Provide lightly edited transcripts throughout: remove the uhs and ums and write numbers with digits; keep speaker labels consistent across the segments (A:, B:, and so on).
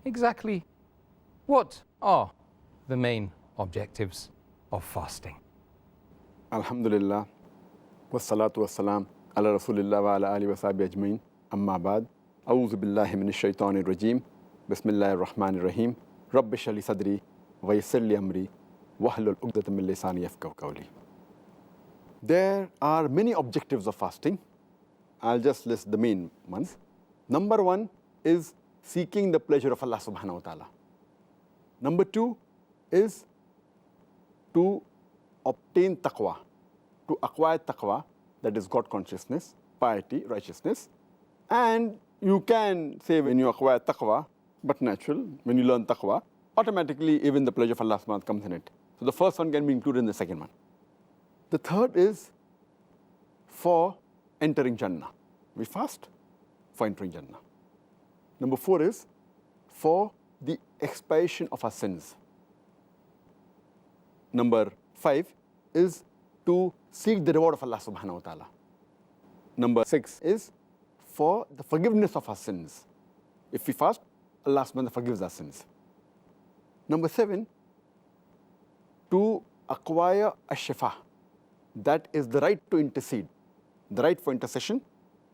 A: exactly what are the main objectives of fasting.
B: Alhamdulillah, wassalatu wassalam ala rasulillah wa ala alihi wa sahbihi ajmain, amma ba'd. A'udhu billahi minash shaitanir rajim. Bismillahir rahmanir rahim. Rabbi shrah li sadri wa yassir li amri wahlul 'uqdatam min lisani yafqahu qawli. There are many objectives of fasting. I'll just list the main ones. Number one is seeking the pleasure of Allah subhanahu wa ta'ala. Number two is to obtain taqwa, to acquire taqwa, that is God consciousness, piety, righteousness. And you can say when you acquire taqwa, but natural, when you learn taqwa, automatically even the pleasure of Allah subhanahu wa ta'ala comes in it. So the first one can be included in the second one. The third is for entering Jannah. We fast for entering Jannah. Number four is for the expiation of our sins. Number five is to seek the reward of Allah subhanahu wa ta'ala. Number six is for the forgiveness of our sins. If we fast, Allah subhanahu wa ta'ala forgives our sins. Number seven, to acquire a shifa. That is the right to intercede, the right for intercession.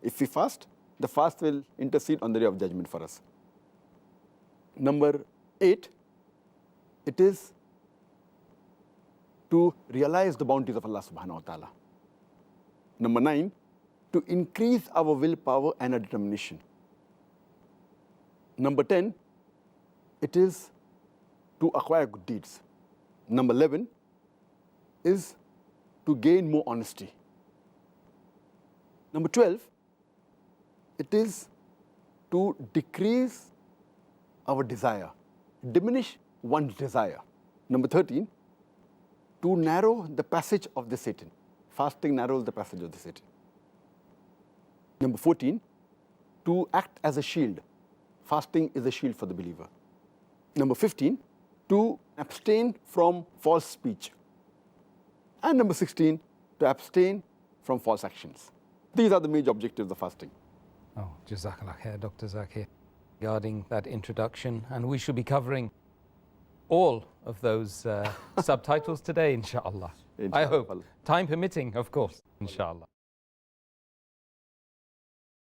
B: If we fast, the fast will intercede on the day of judgment for us. Number eight, it is to realize the bounties of Allah subhanahu wa ta'ala. Number nine, to increase our willpower and our determination. Number 10, it is to acquire good deeds. Number 11 is to gain more honesty. Number 12, it is to decrease our desire, diminish one's desire. Number 13, to narrow the passage of the Satan. Fasting narrows the passage of the Satan. Number 14, to act as a shield. Fasting is a shield for the believer. Number 15, to abstain from false speech. And number 16, to abstain from false actions. These are the major objectives of fasting.
A: Oh, Jazakallah khair, Dr. Zakir, regarding that introduction. And we should be covering all of those subtitles today, inshallah. I hope, time permitting, of course, inshallah.